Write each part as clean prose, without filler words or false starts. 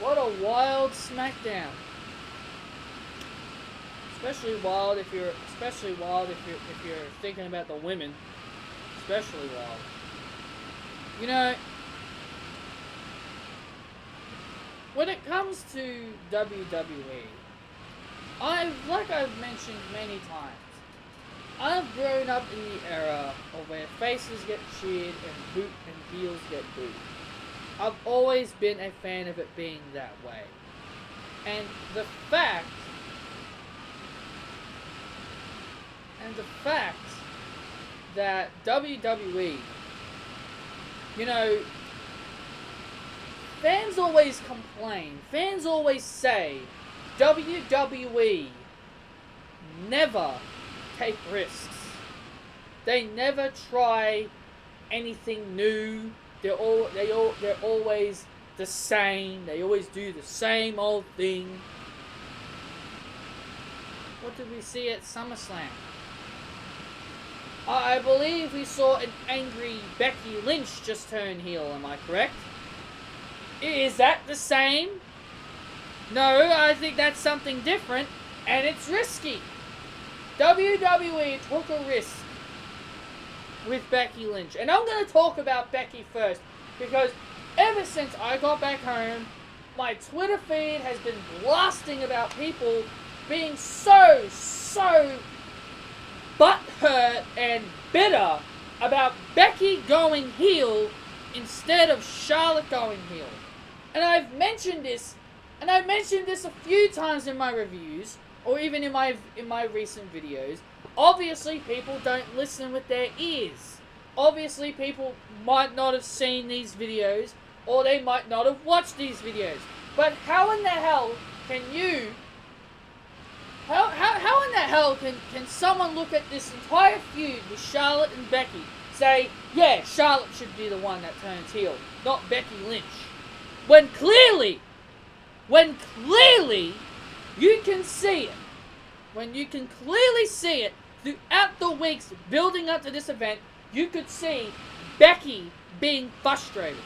What a wild SmackDown. Especially wild if you're thinking about the women. Especially wild. You know, when it comes to WWE, like I've mentioned many times, I've grown up in the era of where faces get cheered and heels get booed. I've always been a fan of it being that way. And the fact that WWE, you know, fans always complain, fans always say, WWE never take risks. They never try anything new. They're always the same. They always do the same old thing. What did we see at SummerSlam? I believe we saw an angry Becky Lynch just turn heel, am I correct? Is that the same? No, I think that's something different, and it's risky. WWE took a risk with Becky Lynch. And I'm going to talk about Becky first, because ever since I got back home, my Twitter feed has been blasting about people being so butthurt and bitter about Becky going heel instead of Charlotte going heel. And I've mentioned this, a few times in my reviews, or even in my recent videos. Obviously, people don't listen with their ears. Obviously, people might not have seen these videos, or they might not have watched these videos. But how in the hell can you... How in the hell can someone look at this entire feud with Charlotte and Becky, say, yeah, Charlotte should be the one that turns heel, not Becky Lynch? When clearly, you can see it. When you can clearly see it, throughout the weeks building up to this event, you could see Becky being frustrated.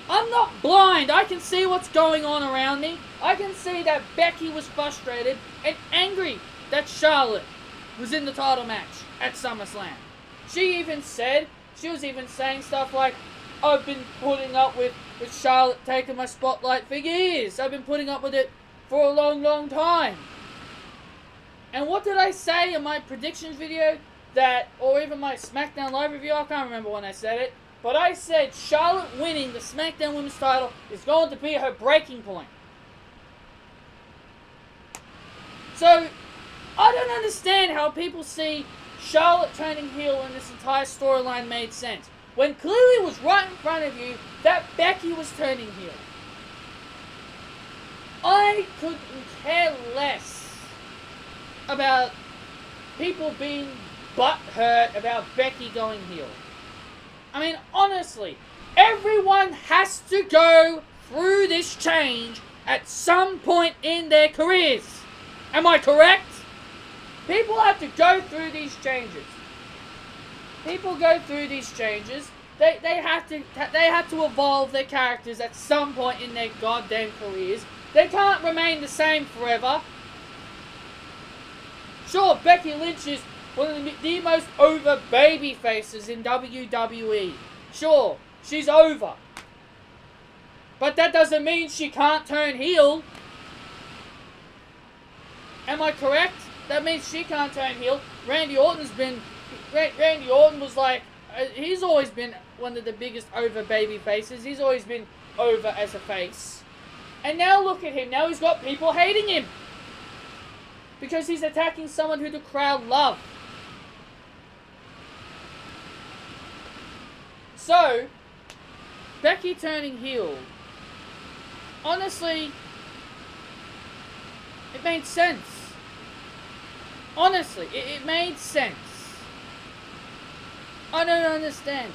I'm not blind. I can see what's going on around me. I can see that Becky was frustrated and angry that Charlotte was in the title match at SummerSlam. She was even saying stuff like, I've been putting up with Charlotte taking my spotlight for years. I've been putting up with it for a long time. And what did I say in my predictions video? Or even my SmackDown Live review? I can't remember when I said it. But I said Charlotte winning the SmackDown Women's title is going to be her breaking point. So, I don't understand how people see Charlotte turning heel when this entire storyline made sense, when clearly it was right in front of you that Becky was turning heel. I couldn't care less about people being butthurt about Becky going heel. I mean, honestly, everyone has to go through this change at some point in their careers. Am I correct? People have to go through these changes. People go through these changes. They have to evolve their characters at some point in their goddamn careers. They can't remain the same forever. Sure, Becky Lynch is one of the most over baby faces in WWE. Sure, she's over. But that doesn't mean she can't turn heel. Am I correct? That means she can't turn heel. Randy Orton was like, he's always been one of the biggest over baby faces. He's always been over as a face. And now look at him. Now he's got people hating him. Because he's attacking someone who the crowd love. So, Becky turning heel, honestly, it made sense. Honestly, it made sense. I don't understand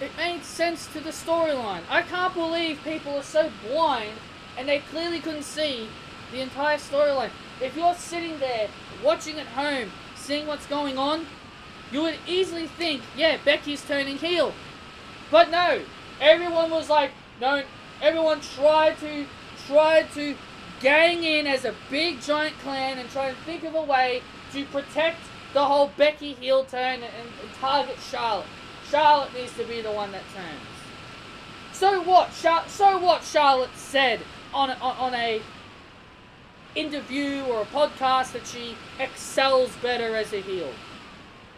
it. It made sense to the storyline. I can't believe people are so blind and they clearly couldn't see the entire storyline. If you're sitting there, watching at home, seeing what's going on, you would easily think, yeah, Becky's turning heel. But no, everyone was like, No, everyone tried to gang in as a big giant clan and try to think of a way to protect the whole Becky heel turn and target Charlotte. Charlotte needs to be the one that turns. So what? Charlotte said on a interview or a podcast that she excels better as a heel.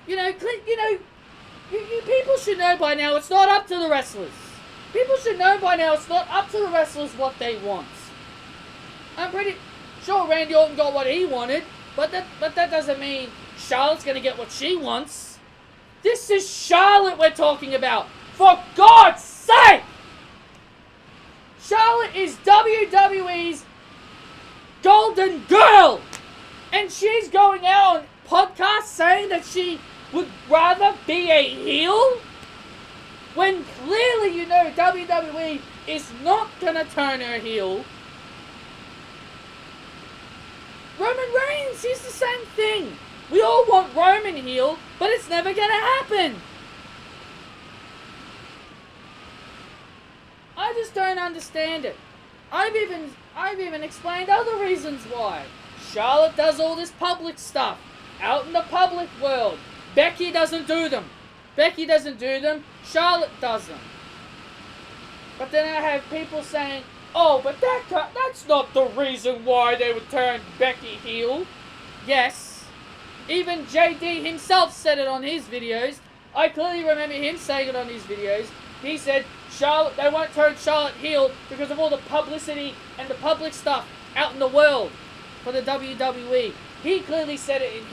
You people should know by now it's not up to the wrestlers. People should know by now it's not up to the wrestlers what they want. I'm pretty sure Randy Orton got what he wanted, but that doesn't mean Charlotte's gonna get what she wants. This is Charlotte we're talking about. For God's sake! Charlotte is WWE's golden girl! And she's going out on podcasts saying that she would rather be a heel? When clearly you know WWE is not gonna turn her heel. Roman Reigns, he's the same thing. We all want Roman heel, but it's never gonna happen. I just don't understand it. I've even explained other reasons why. Charlotte does all this public stuff out in the public world. Becky doesn't do them. Charlotte does them. But then I have people saying, oh, but that's not the reason why they would turn Becky heel. Yes. Even JD himself said it on his videos. I clearly remember him saying it on his videos. He said, they won't turn Charlotte heel because of all the publicity and the public stuff out in the world for the WWE. He clearly said it in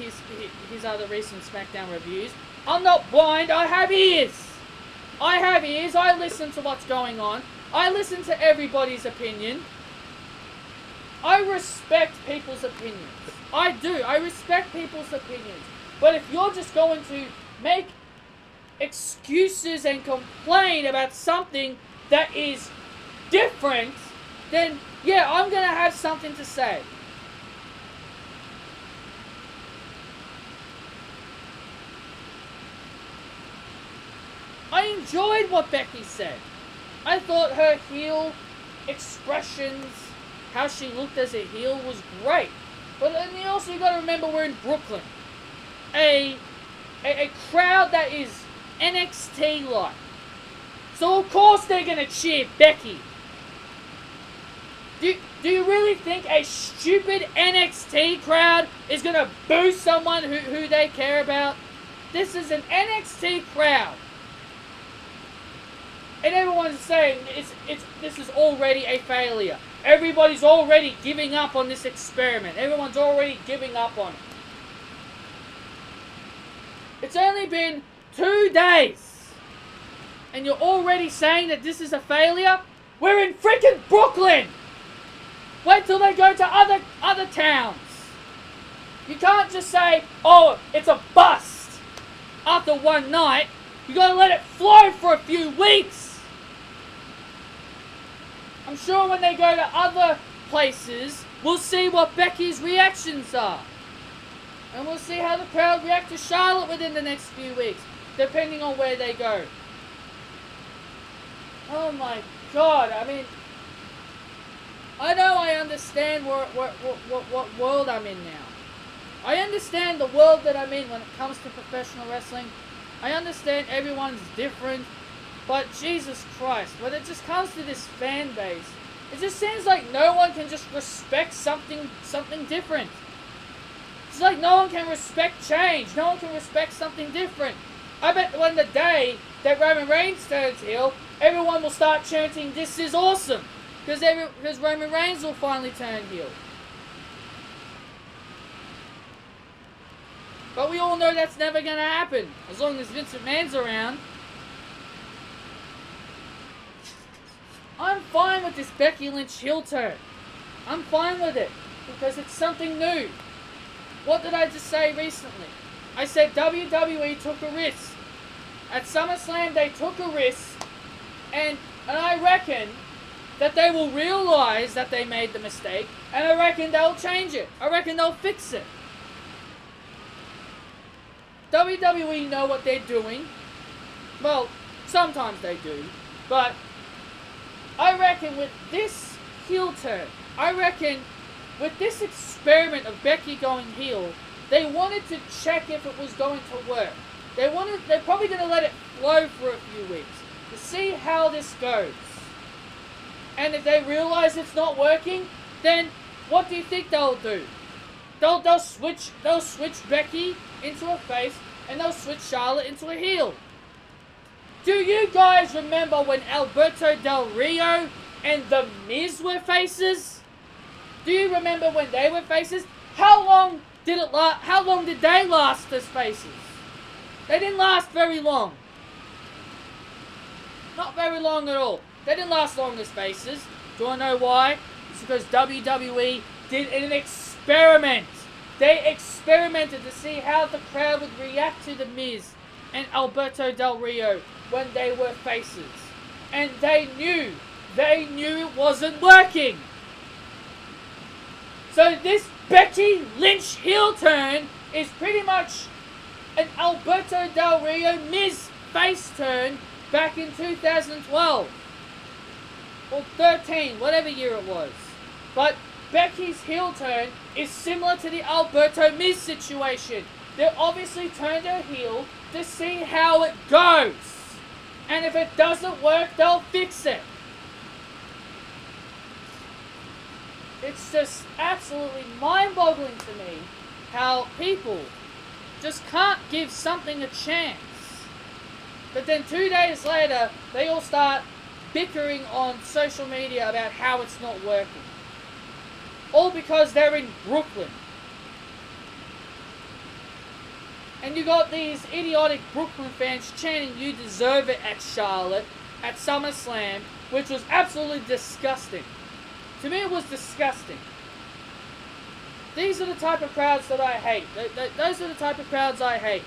his other recent SmackDown reviews. I'm not blind, I have ears. I listen to what's going on. I listen to everybody's opinion. I respect people's opinions. I do. I respect people's opinions. But if you're just going to make excuses and complain about something that is different, then yeah, I'm going to have something to say. I enjoyed what Becky said. I thought her heel expressions, how she looked as a heel, was great. But then you also got to remember we're in Brooklyn. A crowd that is NXT-like. So of course they're going to cheer Becky. Do you really think a stupid NXT crowd is going to boo someone who they care about? This is an NXT crowd. And everyone's saying this is already a failure. Everybody's already giving up on this experiment. Everyone's already giving up on it. It's only been 2 days. And you're already saying that this is a failure? We're in freaking Brooklyn! Wait till they go to other towns. You can't just say, oh, it's a bust after one night. You gotta let it flow for a few weeks. I'm sure when they go to other places, we'll see what Becky's reactions are. And we'll see how the crowd react to Charlotte within the next few weeks, depending on where they go. Oh my God, I mean, I know I understand what world I'm in now. I understand the world that I'm in when it comes to professional wrestling. I understand everyone's different. But Jesus Christ, when it just comes to this fan base, it just seems like no one can just respect something different. It's like no one can respect change. No one can respect something different. I bet when the day that Roman Reigns turns heel, everyone will start chanting, "This is awesome," because Roman Reigns will finally turn heel. But we all know that's never going to happen as long as Vince McMahon's around. I'm fine with this Becky Lynch heel turn. I'm fine with it because it's something new. What did I just say recently? I said WWE took a risk. At SummerSlam they took a risk, and I reckon that they will realize that they made the mistake, and I reckon they'll change it. I reckon they'll fix it. WWE know what they're doing. Well, sometimes they do, but I reckon with this heel turn, I reckon with this experiment of Becky going heel, they wanted to check if it was going to work. They're probably going to let it flow for a few weeks to see how this goes. And if they realize it's not working, then what do you think they'll do? They'll switch Becky into a face, and they'll switch Charlotte into a heel. Do you guys remember when Alberto Del Rio and The Miz were faces? Do you remember when they were faces? How long did they last as faces? They didn't last very long. Not very long at all. They didn't last long as faces. Do you want to know why? It's because WWE did an experiment. They experimented to see how the crowd would react to The Miz and Alberto Del Rio when they were faces. And they knew it wasn't working. So this Becky Lynch heel turn is pretty much an Alberto Del Rio Miz face turn back in 2012. Or 13, whatever year it was. But Becky's heel turn is similar to the Alberto Miz situation. They obviously turned her heel to see how it goes. And if it doesn't work, they'll fix it. It's just absolutely mind-boggling to me how people just can't give something a chance. But then 2 days later, they all start bickering on social media about how it's not working. All because they're in Brooklyn. And you got these idiotic Brooklyn fans chanting, "You deserve it" at Charlotte at SummerSlam, which was absolutely disgusting. To me, it was disgusting. These are the type of crowds that I hate. Those are the type of crowds I hate.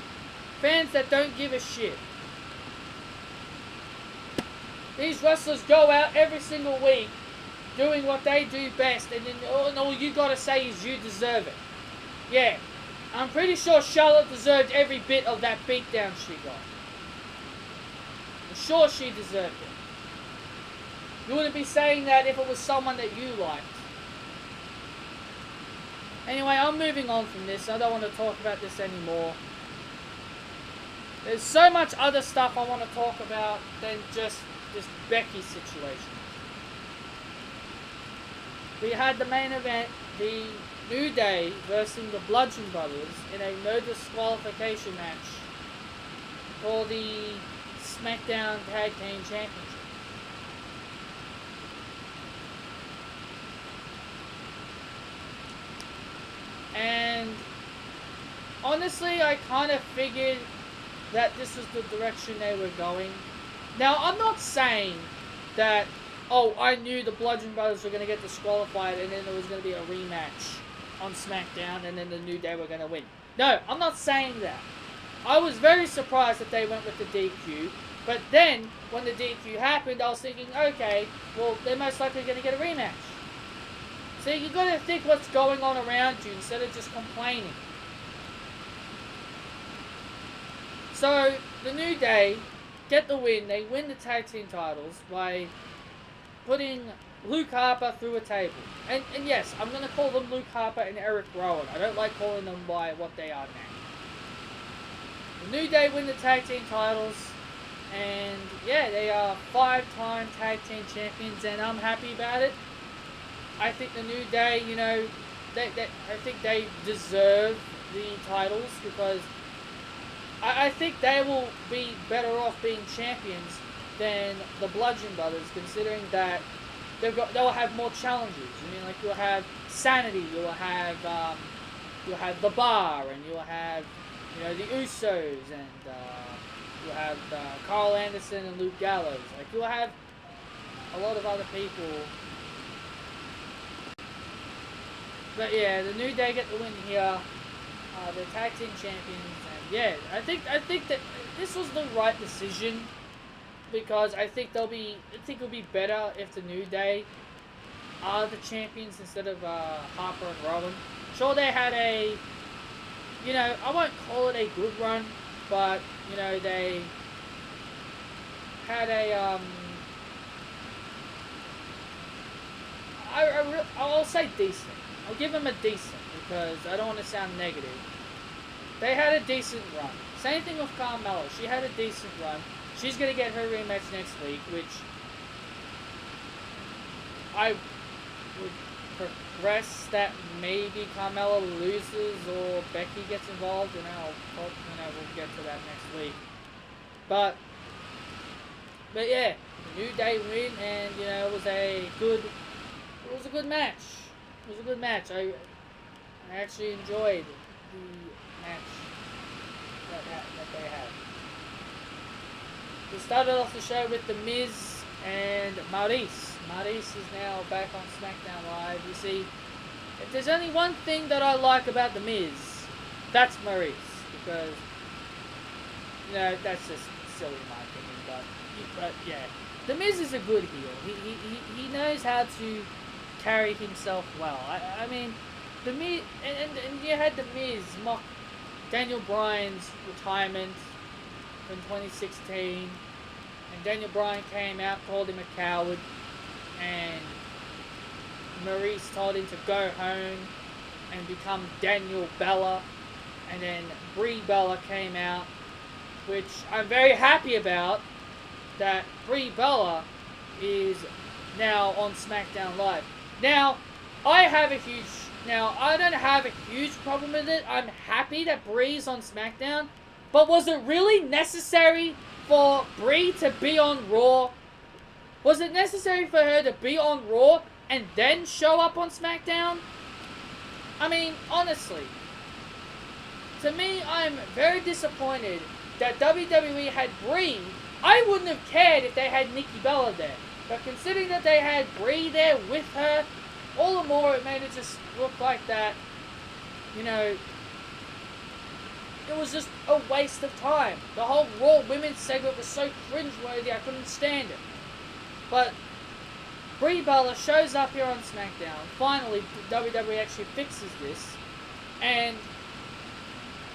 Fans that don't give a shit. These wrestlers go out every single week doing what they do best, and then all you gotta say is "you deserve it." Yeah, I'm pretty sure Charlotte deserved every bit of that beatdown she got. I'm sure she deserved it. You wouldn't be saying that if it was someone that you liked. Anyway, I'm moving on from this. I don't want to talk about this anymore. There's so much other stuff I want to talk about than just this Becky situation. We had the main event, the New Day versus the Bludgeon Brothers in a no disqualification match for the SmackDown Tag Team Championship. And honestly, I kind of figured that this was the direction they were going. Now, I'm not saying that, oh, I knew the Bludgeon Brothers were going to get disqualified and then there was going to be a rematch on SmackDown and then the New Day were going to win. No, I'm not saying that. I was very surprised that they went with the DQ. But then, when the DQ happened, I was thinking, okay, well, they're most likely going to get a rematch. So you got to think what's going on around you instead of just complaining. So, the New Day get the win. They win the tag team titles by putting Luke Harper through a table. And yes, I'm going to call them Luke Harper and Eric Rowan. I don't like calling them by what they are now. The New Day win the tag team titles. And yeah, they are 5-time tag team champions. And I'm happy about it. I think the New Day, you know, I think they deserve the titles because I think they will be better off being champions than the Bludgeon Brothers, considering that they'll have more challenges. I mean, like you'll have Sanity, you'll have the Bar, and you'll have the Usos, and you'll have Carl Anderson and Luke Gallows. Like you'll have a lot of other people. But yeah, the New Day get the win here. They're tag team champions, and yeah, I think that this was the right decision because I think it'll be better if the New Day are the champions instead of Harper and Rowan. Sure, they had a, I won't call it a good run, but they had a I'll say decent. I'll give them a decent because I don't want to sound negative. They had a decent run. Same thing with Carmella. She had a decent run. She's going to get her rematch next week, which I would progress that maybe Carmella loses or Becky gets involved, and we'll get to that next week. But yeah, New Day win, and it was a good match. It was a good match. I actually enjoyed the match that they had. We started off the show with The Miz and Maurice. Maurice is now back on SmackDown Live. You see, if there's only one thing that I like about The Miz, that's Maurice. Because, that's just silly in my opinion. But yeah, The Miz is a good heel. He knows how to carry himself well. I mean, The Miz, and you had The Miz mock Daniel Bryan's retirement in 2016. And Daniel Bryan came out, called him a coward. And Maurice told him to go home and become Daniel Bella. And then Brie Bella came out, which I'm very happy about, that Brie Bella is now on SmackDown Live. Now, I don't have a huge problem with it. I'm happy that Brie's on SmackDown. But was it really necessary for Brie to be on Raw? Was it necessary for her to be on Raw and then show up on SmackDown? I mean, honestly, to me, I'm very disappointed that WWE had Brie. I wouldn't have cared if they had Nikki Bella there. But considering that they had Brie there with her, all the more it made it just look like that, it was just a waste of time. The whole Raw Women's segment was so cringeworthy, I couldn't stand it. But Brie Bella shows up here on SmackDown. Finally, WWE actually fixes this. And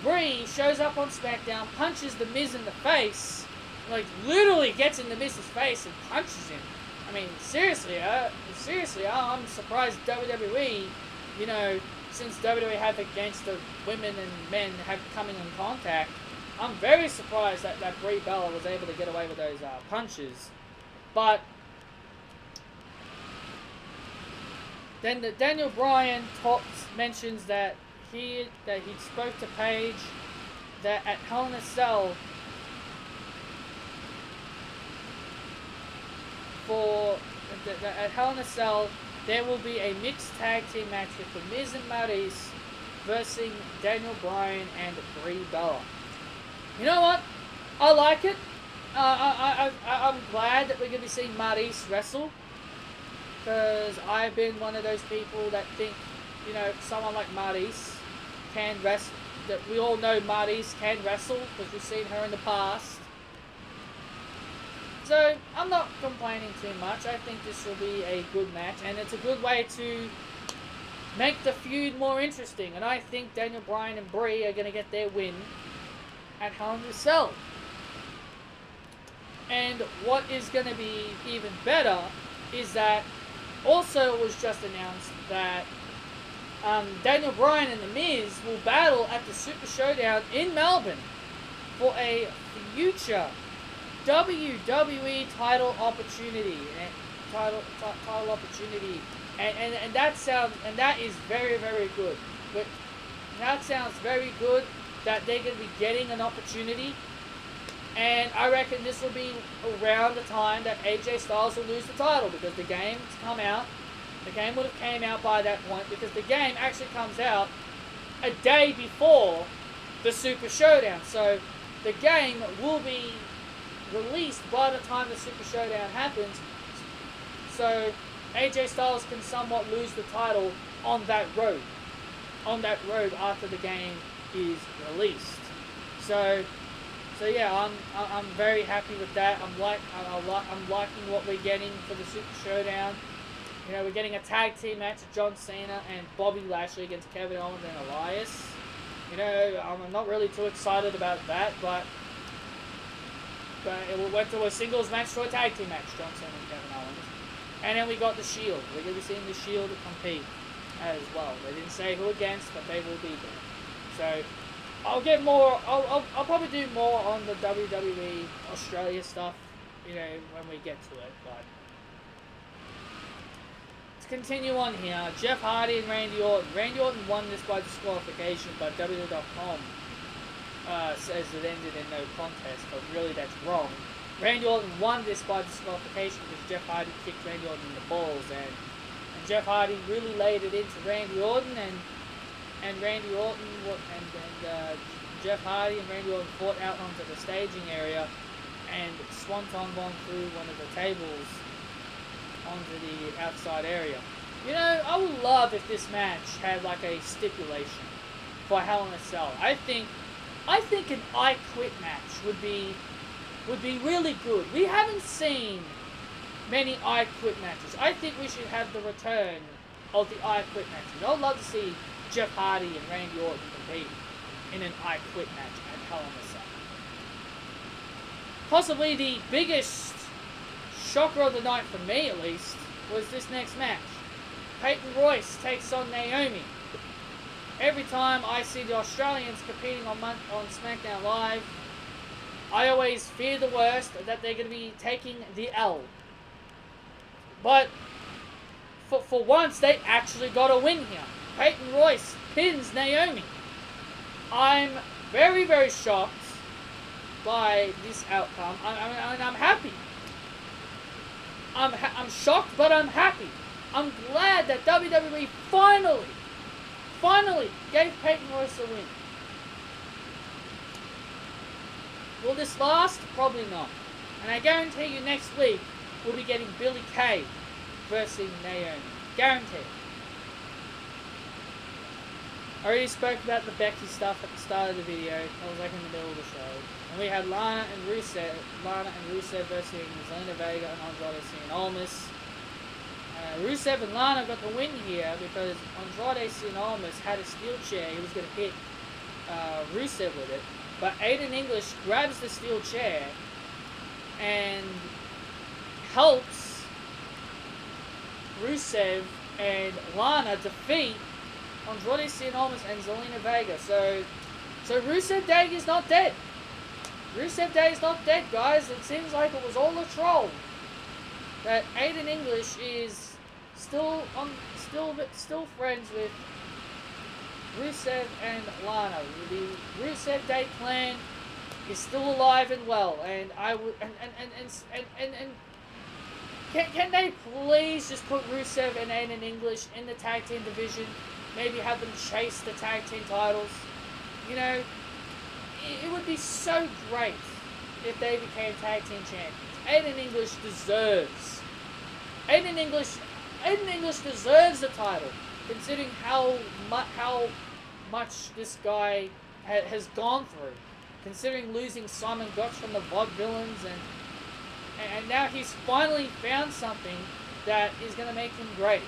Brie shows up on SmackDown, punches The Miz in the face. Like, literally gets in The Miz's face and punches him. I mean, seriously, I'm surprised WWE, since WWE have against the women and men have coming in contact, I'm very surprised that Brie Bella was able to get away with those punches. But then Daniel Bryan mentions that he spoke to Paige that at Hell in a Cell there will be a mixed tag team match with The Miz and Maurice versus Daniel Bryan and Brie Bella. You know what? I like it. I'm glad that we're going to be seeing Maurice wrestle, because I've been one of those people that think, someone like Maurice can wrestle. That we all know Maurice can wrestle because we've seen her in the past. So, I'm not complaining too much. I think this will be a good match, and it's a good way to make the feud more interesting. And I think Daniel Bryan and Brie are going to get their win at Hell in a Cell. And what is going to be even better is that also it was just announced that Daniel Bryan and The Miz will battle at the Super Showdown in Melbourne for a future WWE title opportunity, and that is very, very good. But that sounds very good that they're going to be getting an opportunity, and I reckon this will be around the time that AJ Styles will lose the title, because the game's come out. The game would have came out by that point, because the game actually comes out a day before the Super Showdown. So the game will be released by the time the Super Showdown happens, so AJ Styles can somewhat lose the title on that road after the game is released. So yeah, I'm very happy with that. I'm liking what we're getting for the Super Showdown. We're getting a tag team match of John Cena and Bobby Lashley against Kevin Owens and Elias. I'm not really too excited about that, but it went to a singles match to a tag team match, John Cena and Kevin Owens. And then we got the Shield. We're going to be seeing the Shield compete as well. They didn't say who against, but they will be there. So I'll get more. I'll probably do more on the WWE Australia stuff, you know, when we get to it. But let's continue on here. Jeff Hardy and Randy Orton. Randy Orton won this by disqualification, but WWE.com says it ended in no contest, but really that's wrong. Randy Orton won this by disqualification because Jeff Hardy kicked Randy Orton in the balls, and Jeff Hardy really laid it into Randy Orton, and Randy Orton and Jeff Hardy and Randy Orton fought out onto the staging area, and Swanton gone through one of the tables onto the outside area. You know, I would love if this match had like a stipulation for Hell in a Cell. I think an I Quit match would be really good. We haven't seen many I Quit matches. I think we should have the return of the I Quit matches. I would love to see Jeff Hardy and Randy Orton compete in an I Quit match at Hell in a Cell. Possibly the biggest shocker of the night for me, at least, was this next match. Peyton Royce takes on Naomi. Every time I see the Australians competing on SmackDown Live, I always fear the worst, that they're going to be taking the L. But for once, they actually got a win here. Peyton Royce pins Naomi. I'm very, very shocked by this outcome. I'm happy. I'm shocked, but I'm happy. I'm glad that WWE finally gave Peyton Royce a win. Will this last? Probably not. And I guarantee you next week we'll be getting Billie Kay versus Naomi. Guaranteed. I already spoke about the Becky stuff at the start of the video. I was like in the middle of the show. And we had Lana and Rusev versus Zelina Vega and Andrade Cien Almas. Rusev and Lana got the win here because Andrade Cien Almas had a steel chair. He was going to hit Rusev with it. But Aiden English grabs the steel chair and helps Rusev and Lana defeat Andrade Cien Almas and Zelina Vega. So Rusev Day is not dead. Rusev Day is not dead, guys. It seems like it was all a troll. That Aiden English is still friends with Rusev and Lana. The Rusev Day clan is still alive and well, and I would can they please just put Rusev and Aiden English in the tag team division? Maybe have them chase the tag team titles. You know, it would be so great if they became tag team champions. Aiden English deserves the title, considering how much this guy has gone through. Considering losing Simon Gotch from the Vaudevillains, and now he's finally found something that is going to make him great.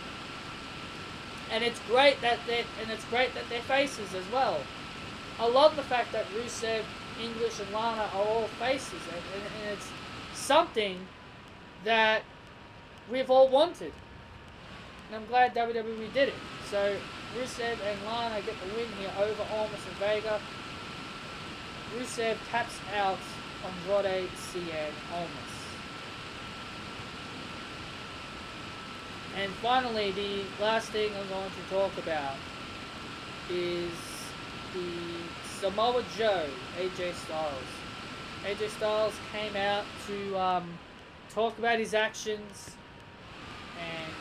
And it's great that they're faces as well. I love the fact that Rusev, English, and Lana are all faces, and it's something that we've all wanted. And I'm glad WWE did it. So Rusev and Lana get the win here over Almas and Vega. Rusev taps out Andrade Cien Almas. And finally, the last thing I'm going to talk about is the Samoa Joe, AJ Styles. AJ Styles came out to talk about his actions, and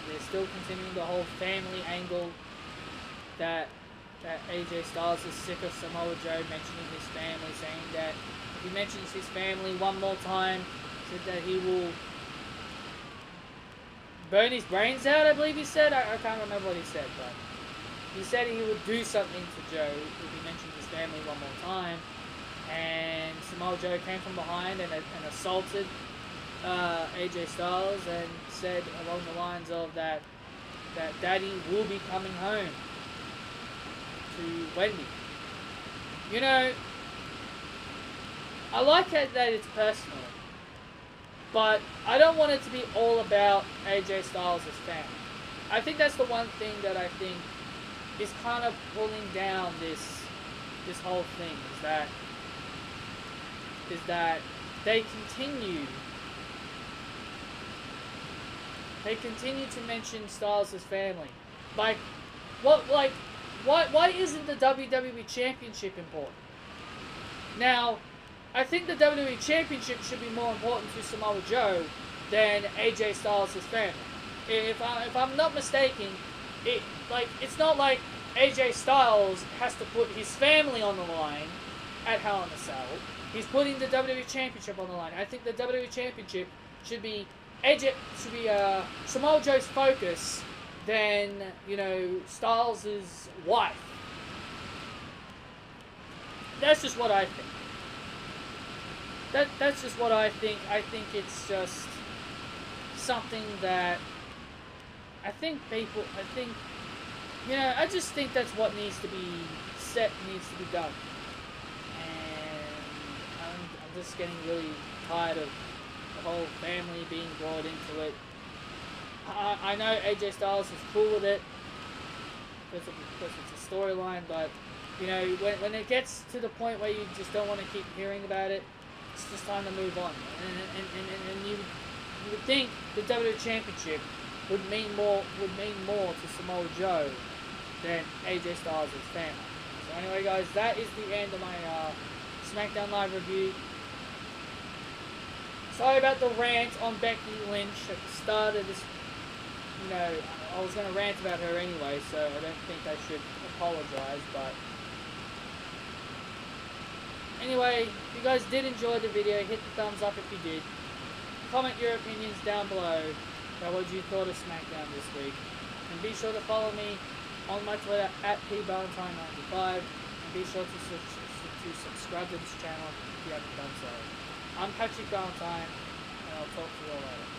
they're still continuing the whole family angle that AJ Styles is sick of Samoa Joe mentioning his family, saying that if he mentions his family one more time, said that he will burn his brains out, I believe he said. I can't remember what he said, but he said he would do something to Joe if he mentioned his family one more time. And Samoa Joe came from behind and assaulted AJ Styles and said along the lines of that Daddy will be coming home to Wendy. You know, I like it that it's personal. But I don't want it to be all about AJ Styles' family. I think that's the one thing that I think is kind of pulling down this whole thing, is that they continue to mention Styles' family. Why isn't the WWE Championship important? Now, I think the WWE Championship should be more important to Samoa Joe than AJ Styles' family. If I'm not mistaken, it's not like AJ Styles has to put his family on the line at Hell in a Cell. He's putting the WWE Championship on the line. I think the WWE Championship should be Samoa Joe's focus than, Styles' wife. That's just what I think. That's just what I think. I think it's just something that I just think that's what needs to be set, needs to be done. And I'm just getting really tired of the whole family being brought into it. I know AJ Styles is cool with it because it's a storyline, but when it gets to the point where you just don't want to keep hearing about it, it's just time to move on. And you would think the WWE Championship would mean more to Samoa Joe than AJ Styles' family. So anyway, guys, that is the end of my SmackDown Live review. Sorry about the rant on Becky Lynch at the start of this. I was going to rant about her anyway, so I don't think I should apologize, but anyway, if you guys did enjoy the video, hit the thumbs up if you did. Comment your opinions down below about what you thought of SmackDown this week. And be sure to follow me on my Twitter at pvalentine95. And be sure to subscribe to this channel if you haven't done so. I'm Patrick Valentine, and I'll talk to you all later.